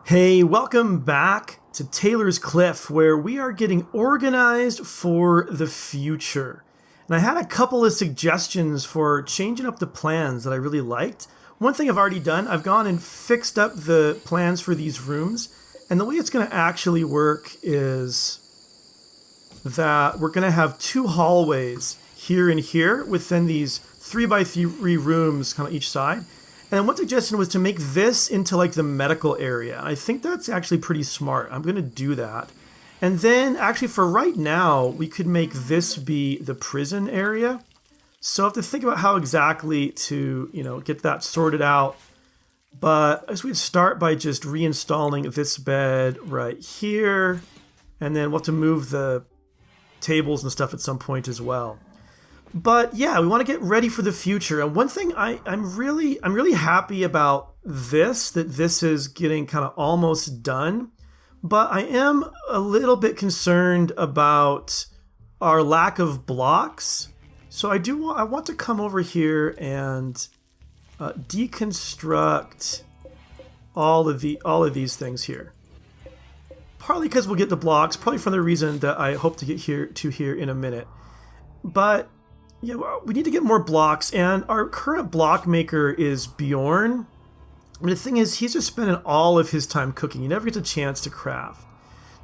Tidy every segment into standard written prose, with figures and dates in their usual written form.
Hey, welcome back to Taylor's Cliff, where we are getting organized for the future. And I had a couple of suggestions for changing up the plans that I really liked. One thing I've already done, I've gone and fixed up the plans for these rooms. And the way it's going to actually work is that we're going to have two hallways here and here within these 3x3 rooms kind of each side. And one suggestion was to make this into like the medical area. I think that's actually pretty smart. I'm going to do that. And then actually for right now, we could make this be the prison area. So I have to think about how exactly to, get that sorted out. But I guess we'd start by just reinstalling this bed right here. And then we'll have to move the tables and stuff at some point as well. But yeah, we want to get ready for the future. And one thing I'm really happy about that this is getting kind of almost done. But I am a little bit concerned about our lack of blocks. So I want to come over here and deconstruct all of these things here. Partly because we'll get the blocks, probably for the reason that I hope to get here in a minute. But yeah, we need to get more blocks, and our current block maker is Bjorn. And the thing is, he's just spending all of his time cooking. He never gets a chance to craft.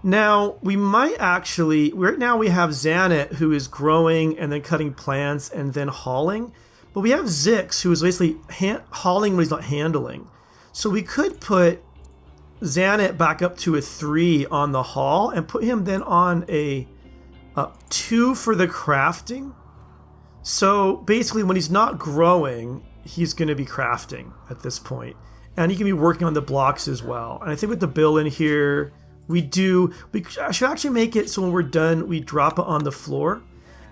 Now, we might actually, right now we have Xanet, who is growing and then cutting plants and then hauling. But we have Zix, who is basically hauling when he's not handling. So we could put Xanet back up to a 3 on the haul and put him then on a 2 for the crafting. So basically when he's not growing, he's going to be crafting at this point. And he can be working on the blocks as well. And I think with the bill in here, we should actually make it so when we're done, we drop it on the floor.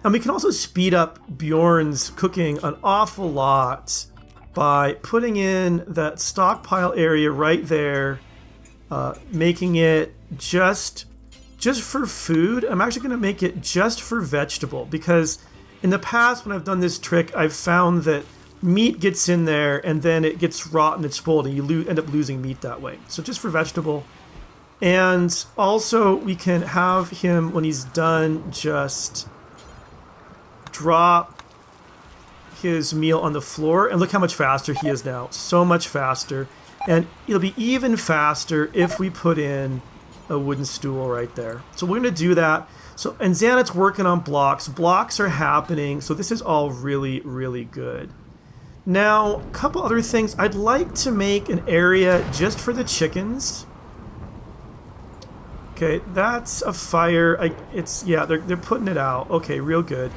And we can also speed up Bjorn's cooking an awful lot by putting in that stockpile area right there, making it just for food. I'm actually going to make it just for vegetable, because in the past, when I've done this trick, I've found that meat gets in there and then it gets rotten, it's spoiled, and you end up losing meat that way. So just for vegetable. And also, we can have him, when he's done, just drop his meal on the floor. And look how much faster he is now. So much faster. And it'll be even faster if we put in a wooden stool right there. So we're going to do that. So, and Xanet's working on blocks. Blocks are happening, so this is all really, really good. Now, a couple other things. I'd like to make an area just for the chickens. Okay, that's a fire. They're putting it out. Okay, real good.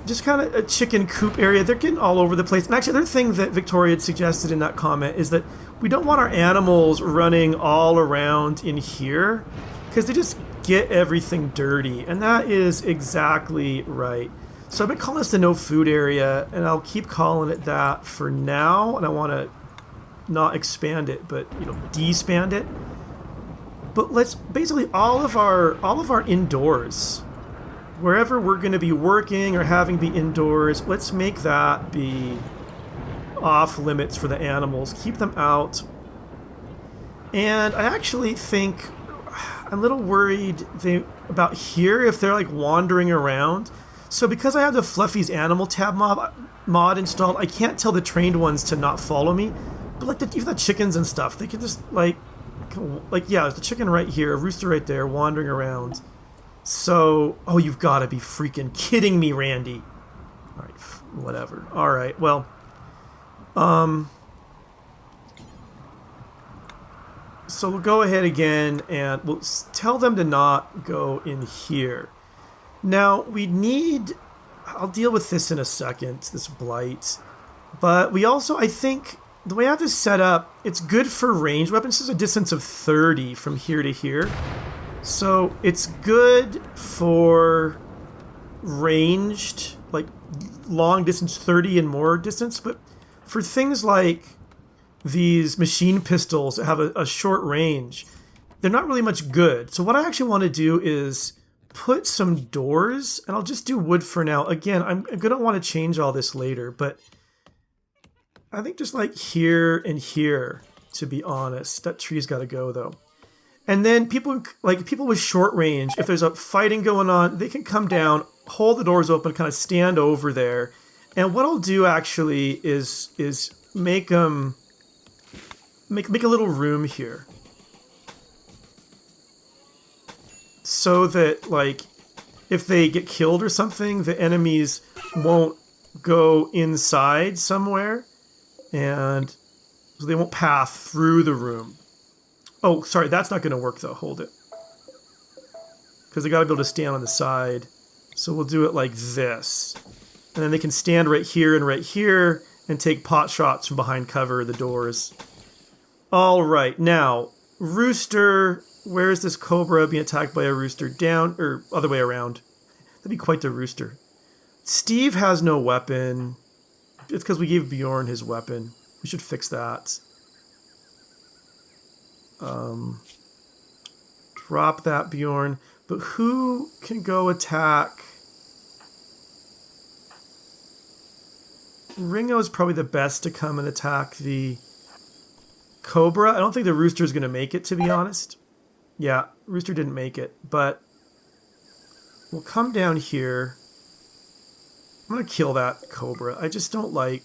Just kind of a chicken coop area. They're getting all over the place. And actually, the other thing that Victoria had suggested in that comment is that we don't want our animals running all around in here, because they just get everything dirty, and that is exactly right. So I've been calling this the no food area, and I'll keep calling it that for now, and I want to not expand it, but despand it. But let's basically all of our indoors, wherever we're going to be working or having be indoors, let's make that be off limits for the animals. Keep them out. And I actually think I'm a little worried about here if they're like wandering around. So because I have the Fluffy's Animal Tab mod installed, I can't tell the trained ones to not follow me. But like even the chickens and stuff, they can just there's the chicken right here, a rooster right there, wandering around. So, oh, you've got to be freaking kidding me, Randy. All right, whatever. All right, well, so we'll go ahead again and we'll tell them to not go in here. Now, I'll deal with this in a second, this blight. But we also, I think, the way I have this set up, it's good for ranged weapons. This is a distance of 30 from here to here. So it's good for ranged, like long distance, 30 and more distance. But for things like these machine pistols that have a short range, they're not really much good. So what I actually want to do is put some doors, and I'll just do wood for now. Again, I'm going to want to change all this later, but I think just like here and here, to be honest. That tree's got to go, though. And then people with short range, if there's a fighting going on, they can come down, hold the doors open, kind of stand over there. And what I'll do actually is make a little room here, so that like if they get killed or something, the enemies won't go inside somewhere, and so they won't pass through the room. Oh, sorry, that's not going to work though. Hold it. Because they got to be able to stand on the side. So we'll do it like this. And then they can stand right here and take pot shots from behind cover of the doors. All right, now, rooster. Where is this cobra being attacked by a rooster? Down, or other way around. That'd be quite the rooster. Steve has no weapon. It's because we gave Bjorn his weapon. We should fix that. Drop that, Bjorn. But who can go attack? Ringo is probably the best to come and attack the cobra. I don't think the rooster is going to make it, to be honest. Yeah, rooster didn't make it, but we'll come down here. I'm going to kill that cobra. I just don't like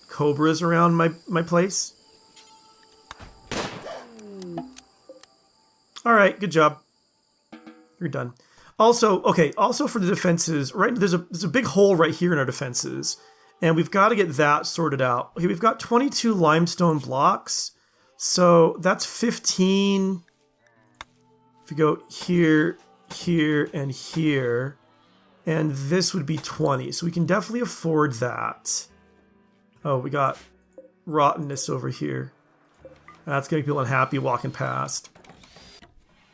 cobras around my place. All right, good job. You're done. Also, okay, also for the defenses, right, there's a big hole right here in our defenses, and we've got to get that sorted out. Okay, we've got 22 limestone blocks, so that's 15. If you go here, here, and here, and this would be 20, so we can definitely afford that. Oh, we got rottenness over here. That's going to make people unhappy walking past.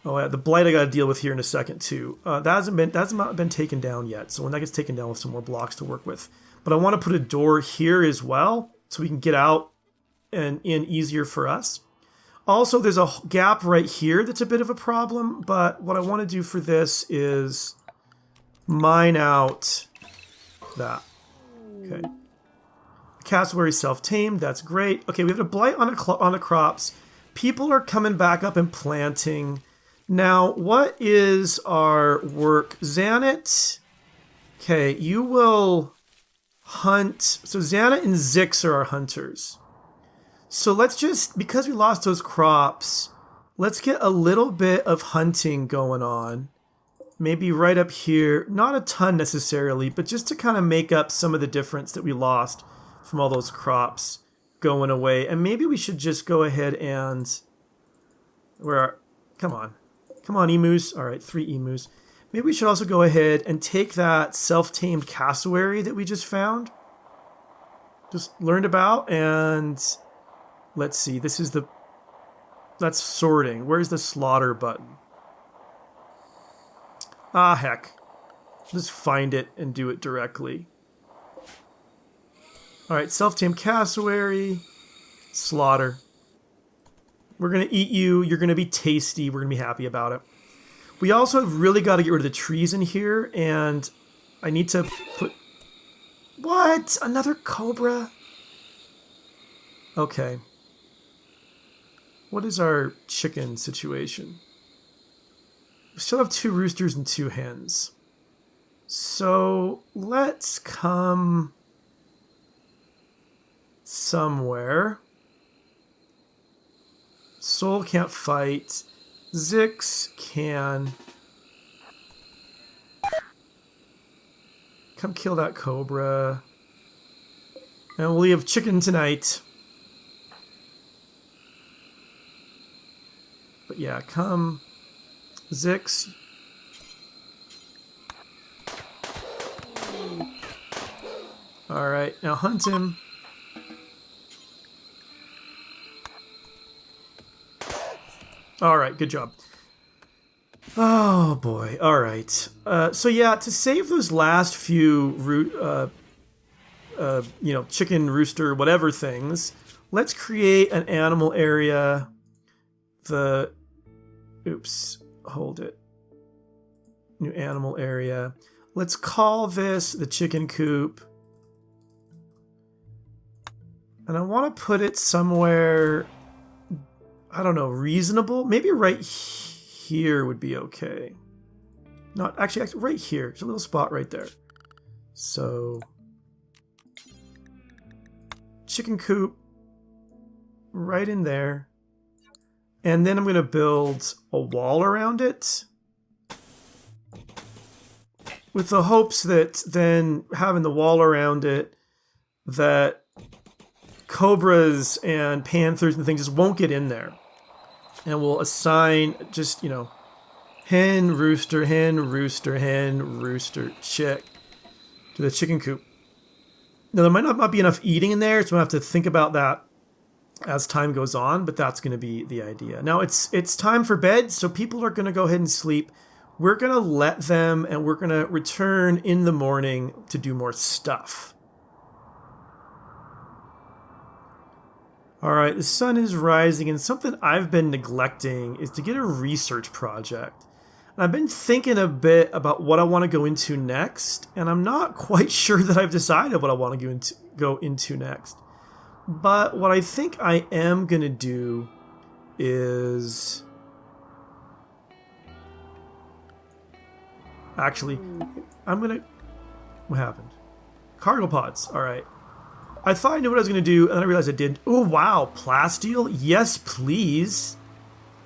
Oh yeah, the blight I got to deal with here in a second too. That hasn't been taken down yet. So when that gets taken down, we'll have some more blocks to work with. But I want to put a door here as well, so we can get out and in easier for us. Also, there's a gap right here that's a bit of a problem. But what I want to do for this is mine out that. Okay. Cassowary self-tamed. That's great. Okay, we have a blight on the crops. People are coming back up and planting. Now, what is our work? Xanet. Okay, you will hunt. So Xanet and Zix are our hunters. So let's just, because we lost those crops, let's get a little bit of hunting going on. Maybe right up here. Not a ton necessarily, but just to kind of make up some of the difference that we lost from all those crops going away. And maybe we should just go ahead and... Come on. Come on, emus. All right, 3 emus. Maybe we should also go ahead and take that self-tamed cassowary that we just found. Just learned about, and let's see. This is the... That's sorting. Where's the slaughter button? Ah, heck. Just find it and do it directly. All right, self-tamed cassowary. Slaughter. We're going to eat you. You're going to be tasty. We're going to be happy about it. We also have really got to get rid of the trees in here, and I need to put... What? Another cobra? Okay. What is our chicken situation? We still have 2 roosters and 2 hens. So let's come somewhere. Soul can't fight. Zix can. Come kill that cobra. And we'll have chicken tonight. But yeah, come. Zix. Alright, now hunt him. Alright, good job. Oh boy, alright. So yeah, to save those last few chicken, rooster, whatever things, let's create an animal area. Hold it. New animal area. Let's call this the chicken coop. And I want to put it somewhere, I don't know, reasonable. Maybe right here would be okay. Not actually right here. There's a little spot right there. So chicken coop right in there. And then I'm going to build a wall around it with the hopes that then having the wall around it, that cobras and panthers and things just won't get in there. And we'll assign just, you know, hen, rooster, chick to the chicken coop. Now, there might not be enough eating in there, so we'll have to think about that as time goes on, but that's going to be the idea. Now, it's time for bed, so people are going to go ahead and sleep. We're going to let them, and we're going to return in the morning to do more stuff. All right, the sun is rising, and something I've been neglecting is to get a research project. And I've been thinking a bit about what I want to go into next, and I'm not quite sure that I've decided what I want to go into next. But what I think I am going to do is... Actually, I'm going to... What happened? Cargo pods, all right. I thought I knew what I was going to do, and then I realized I didn't. Oh, wow. Plasteel? Yes, please.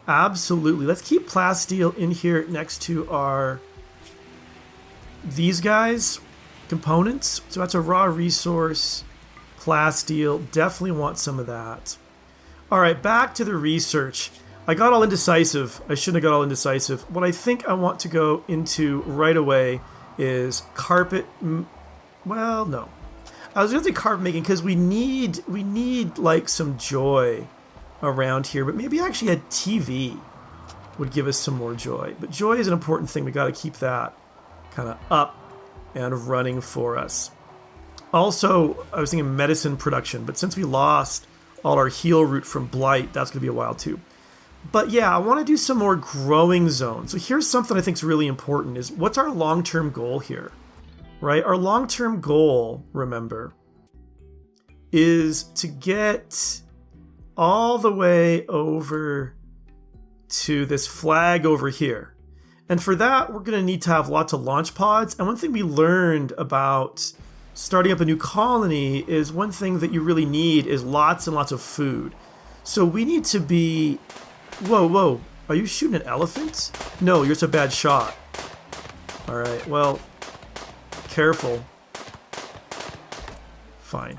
Absolutely. Let's keep plasteel in here next to our... These guys. Components. So that's a raw resource. Plasteel. Definitely want some of that. All right, back to the research. I got all indecisive. I shouldn't have got all indecisive. What I think I want to go into right away is carpet... Well, no. I was going to say carpet making because we need like some joy around here, but maybe actually a TV would give us some more joy. But joy is an important thing. We got to keep that kind of up and running for us. Also, I was thinking medicine production, but since we lost all our heal root from blight, that's going to be a while too. But yeah, I want to do some more growing zones. So here's something I think is really important: is what's our long-term goal here? Right? Our long-term goal, remember, is to get all the way over to this flag over here. And for that, we're going to need to have lots of launch pods. And one thing we learned about starting up a new colony is one thing that you really need is lots and lots of food. So we need to be... Whoa, whoa. Are you shooting an elephant? No, you're just a bad shot. All right, well... Careful. Fine.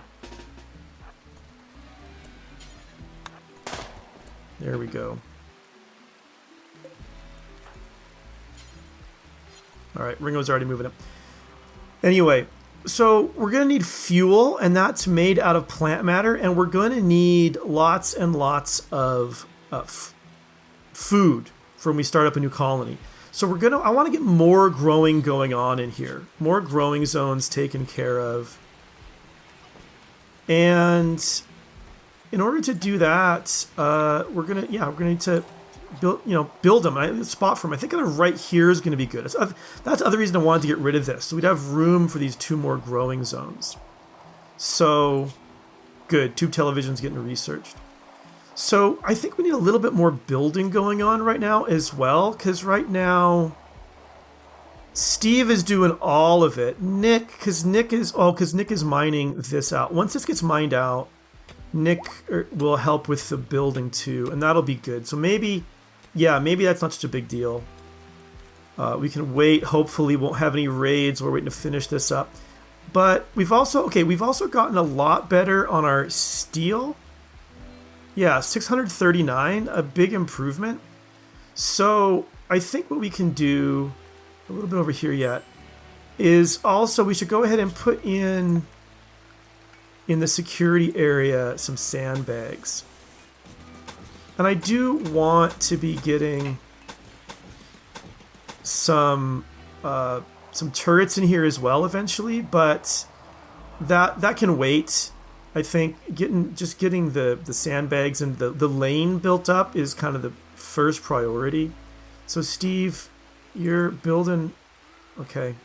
There we go. Alright, Ringo's already moving up. Anyway, so we're going to need fuel, and that's made out of plant matter, and we're going to need lots and lots of food for when we start up a new colony. So I want to get more growing going on in here. More growing zones taken care of. And in order to do that, we're gonna need to build them. Spot for them. I think right here is gonna be good. That's the other reason I wanted to get rid of this. So we'd have room for these 2 more growing zones. So good. Tube television's getting researched. So I think we need a little bit more building going on right now as well, because right now Steve is doing all of it. Because Nick is mining this out. Once this gets mined out, Nick will help with the building too, and that'll be good. So maybe that's not such a big deal. We can wait. Hopefully, won't have any raids. We're waiting to finish this up. But we've also gotten a lot better on our steel. Yeah, 639, a big improvement. So I think what we can do, a little bit over here yet, is also we should go ahead and put in the security area some sandbags. And I do want to be getting some turrets in here as well eventually, but that can wait. I think getting the sandbags and the lane built up is kind of the first priority. So Steve, you're building... Okay.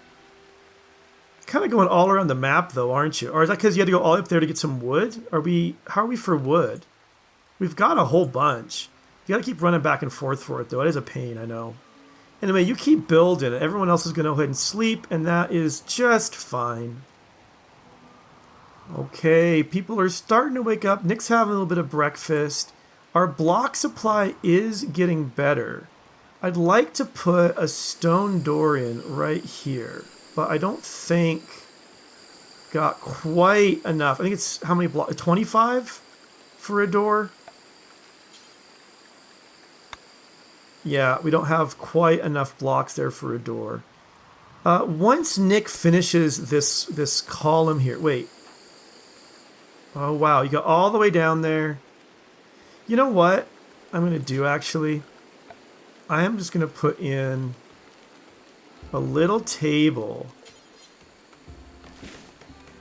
Kind of going all around the map, though, aren't you? Or is that because you had to go all up there to get some wood? How are we for wood? We've got a whole bunch. You gotta keep running back and forth for it, though. It is a pain, I know. Anyway, you keep building. Everyone else is gonna go ahead and sleep, and that is just fine. Okay, people are starting to wake up. Nick's having a little bit of breakfast. Our block supply is getting better. I'd like to put a stone door in right here, but I don't think got quite enough. I think it's how many blocks? 25 for a door? Yeah, we don't have quite enough blocks there for a door. Once Nick finishes this column here, wait. Oh wow, you got all the way down there. You know what I'm gonna do actually? I am just gonna put in a little table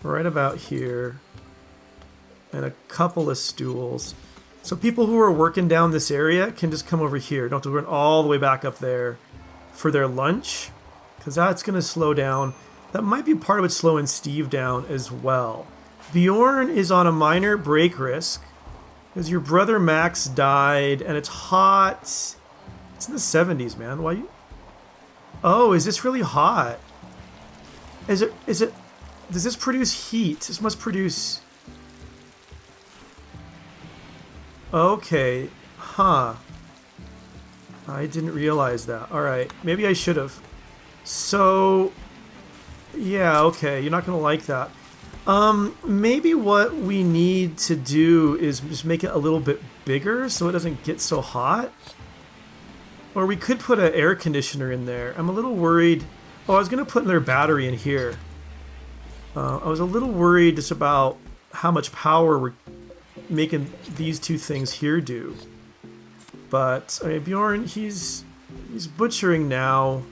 right about here and a couple of stools. So people who are working down this area can just come over here. Don't have to run all the way back up there for their lunch, because that's going to slow down. That might be part of what's slowing Steve down as well. Bjorn is on a minor break risk because your brother Max died and it's hot. It's in the 70s, man. Why you... Oh, is this really hot? Is it... Does this produce heat? This must produce... Okay. Huh. I didn't realize that. Alright. Maybe I should have. So... Yeah, okay. You're not going to like that. Maybe what we need to do is just make it a little bit bigger so it doesn't get so hot. Or we could put an air conditioner in there. I'm a little worried. Oh, I was going to put another battery in here. I was a little worried just about how much power we're making these two things here do. But, I mean, Bjorn, he's butchering now.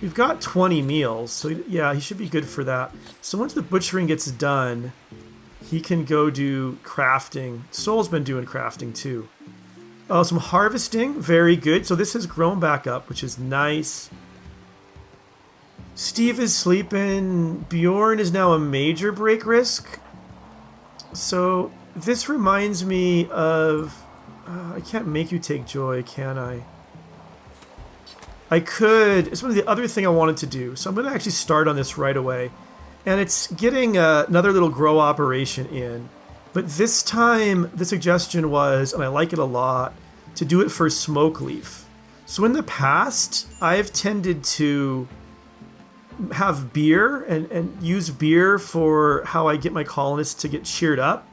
We've got 20 meals, so yeah, he should be good for that. So once the butchering gets done, he can go do crafting. Soul's been doing crafting too. Oh, some harvesting, very good. So this has grown back up, which is nice. Steve is sleeping. Bjorn is now a major break risk. So this reminds me of... I can't make you take joy, can I? I could... It's one of the other thing I wanted to do. So I'm going to actually start on this right away. And it's getting another little grow operation in. But this time, the suggestion was, and I like it a lot, to do it for Smokeleaf. So in the past, I've tended to have beer and use beer for how I get my colonists to get cheered up.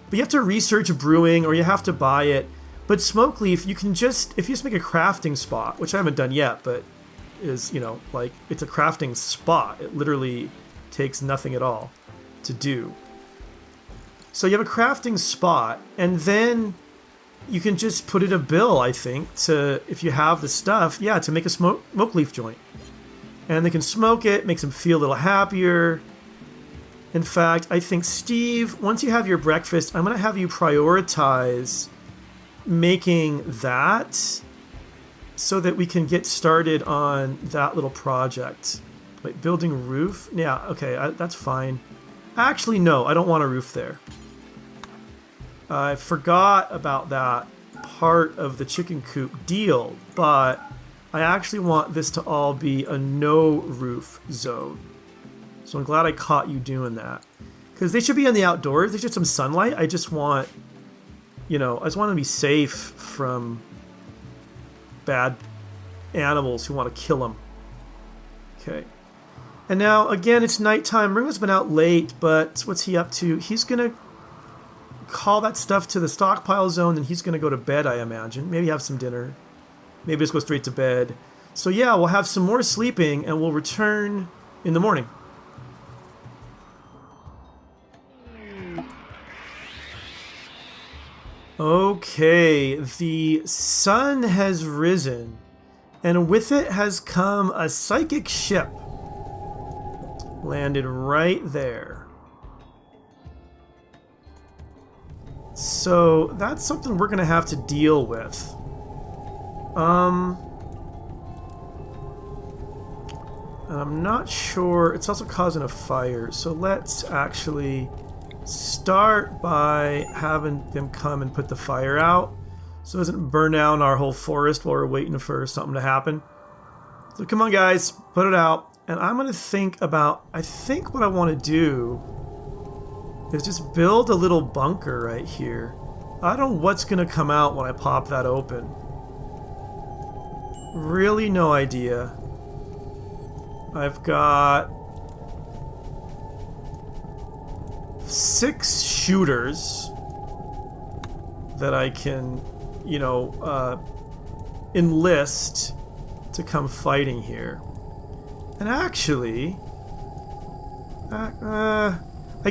But you have to research brewing or you have to buy it. But Smokeleaf, you can just, if you just make a crafting spot, which I haven't done yet, but is, you know, like, it's a crafting spot. It literally takes nothing at all to do. So you have a crafting spot, and then you can just put in a bill, I think, to, if you have the stuff, yeah, to make a Smokeleaf joint. And they can smoke it, makes them feel a little happier. In fact, I think, Steve, once you have your breakfast, I'm going to have you prioritize making that so that we can get started on that little project. Wait, building roof? Yeah, okay, that's fine. Actually, no, I don't want a roof there. I forgot about that part of the chicken coop deal, but I actually want this to all be a no roof zone. So I'm glad I caught you doing that. Because they should be in the outdoors. They should have some sunlight. I just want, you know, I just want to be safe from bad animals who want to kill them. Okay. And now, again, it's nighttime. Ringo's been out late, but what's he up to? He's going to call that stuff to the stockpile zone, and he's going to go to bed, I imagine. Maybe have some dinner. Maybe just go straight to bed. So yeah, we'll have some more sleeping, and we'll return in the morning. Okay, the sun has risen, and with it has come a psychic ship. Landed right there. So that's something we're gonna have to deal with. And I'm not sure, it's also causing a fire. So let's actually start by having them come and put the fire out so it doesn't burn down our whole forest while we're waiting for something to happen. So come on guys, put it out. And I'm going to think about, I think what I want to do is just build a little bunker right here. I don't know what's going to come out when I pop that open. Really no idea. I've got 6 shooters that I can, you know, enlist to come fighting here. And actually, I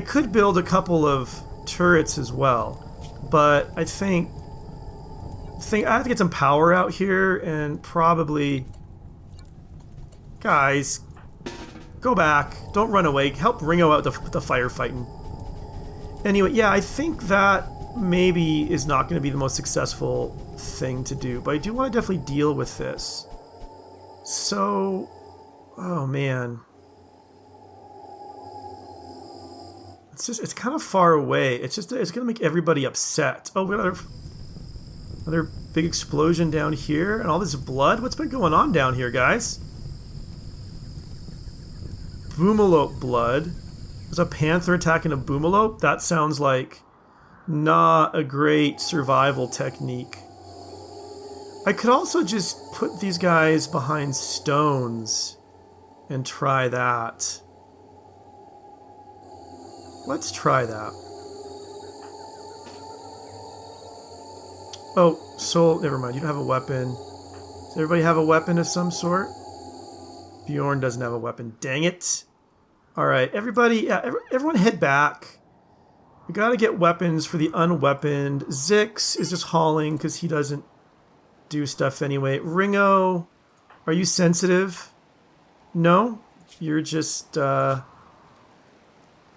could build a couple of turrets as well, but I think I have to get some power out here and probably, guys, go back, don't run away, help Ringo out with the firefighting. Anyway, yeah, I think that maybe is not going to be the most successful thing to do, but I do want to definitely deal with this. So, oh man. It's kind of far away. It's going to make everybody upset. Oh, we got another big explosion down here and all this blood. What's been going on down here, guys? Boomalope blood. There's a panther attacking a boomalope? That sounds like not a great survival technique. I could also just put these guys behind stones and try that. Let's try that. Oh, Soul, never mind. You don't have a weapon. Does everybody have a weapon of some sort? Bjorn doesn't have a weapon. Dang it. Alright, everybody, yeah, everyone head back. We gotta get weapons for the unweaponed. Zix is just hauling because he doesn't do stuff anyway. Ringo, are you sensitive? No? You're just, it's a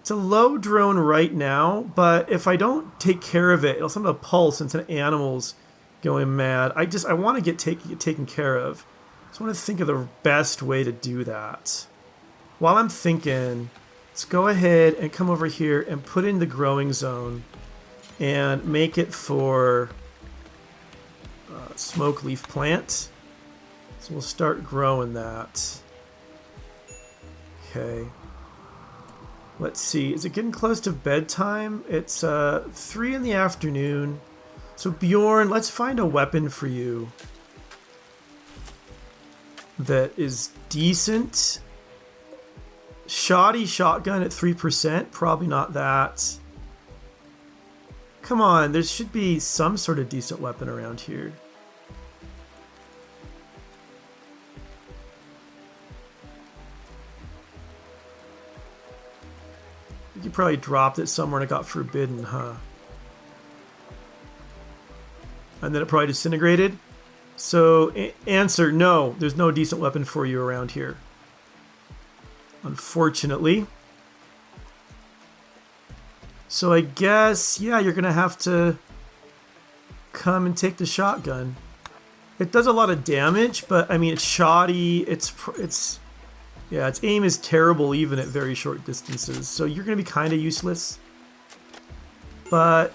low drone right now, but if I don't take care of it, it'll send a pulse into the animals going mad. I want to get taken care of. I just want to think of the best way to do that. While I'm thinking, let's go ahead and come over here and put in the growing zone and make it for Smokeleaf plant. So we'll start growing that. Okay. Let's see, is it getting close to bedtime? It's 3 in the afternoon. So Bjorn, let's find a weapon for you that is decent. Shoddy shotgun at 3%, probably not that. Come on, there should be some sort of decent weapon around here. You probably dropped it somewhere and it got forbidden, huh? And then it probably disintegrated? So, answer, no, there's no decent weapon for you around here. Unfortunately. So I guess, yeah, you're going to have to come and take the shotgun. It does a lot of damage, but I mean, it's shoddy, yeah, its aim is terrible even at very short distances, so you're going to be kind of useless. But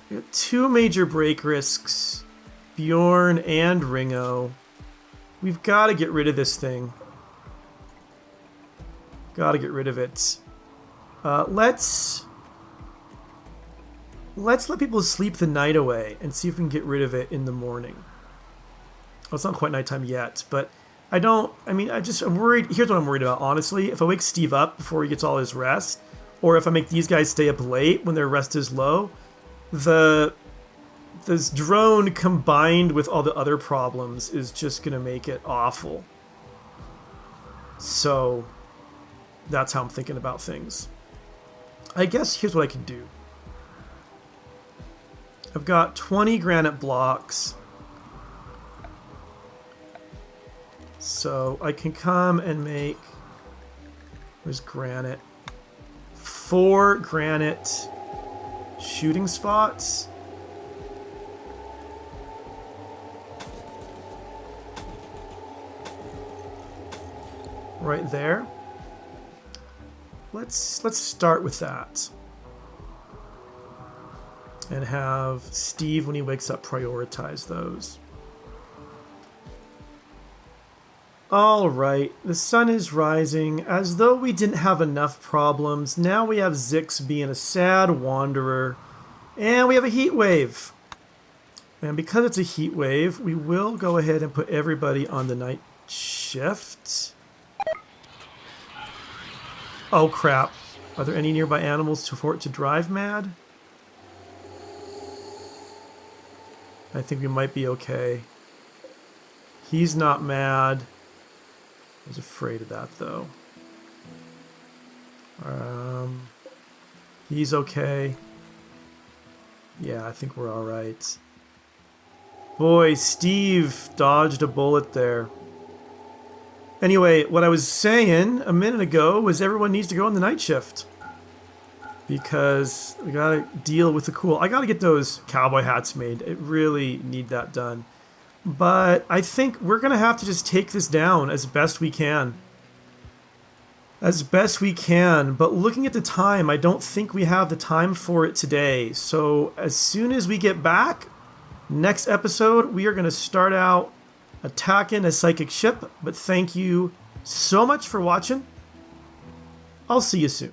we got 2 major break risks, Bjorn and Ringo. We've got to get rid of this thing. Got to get rid of it. Let's let people sleep the night away and see if we can get rid of it in the morning. Well, it's not quite nighttime yet, but I'm worried. Here's what I'm worried about, honestly. If I wake Steve up before he gets all his rest, or if I make these guys stay up late when their rest is low, this drone combined with all the other problems is just going to make it awful. So that's how I'm thinking about things. I guess here's what I can do. I've got 20 granite blocks. So I can come and make, where's granite? 4 granite shooting spots. right there. Let's start with that. And have Steve, when he wakes up, prioritize those. All right, the sun is rising. As though we didn't have enough problems, now we have Zix being a sad wanderer. And we have a heat wave. And because it's a heat wave, we will go ahead and put everybody on the night shift. Oh crap. Are there any nearby animals for it to drive mad? I think we might be okay. He's not mad. I was afraid of that though. He's okay. Yeah, I think we're alright. Boy, Steve dodged a bullet there. Anyway, what I was saying a minute ago was everyone needs to go on the night shift. Because we gotta deal with the cool. I gotta get those cowboy hats made. I really need that done. But I think we're gonna have to just take this down as best we can. As best we can. But looking at the time, I don't think we have the time for it today. So as soon as we get back, next episode, we are gonna start out attacking a psychic ship. But thank you so much for watching. I'll see you soon.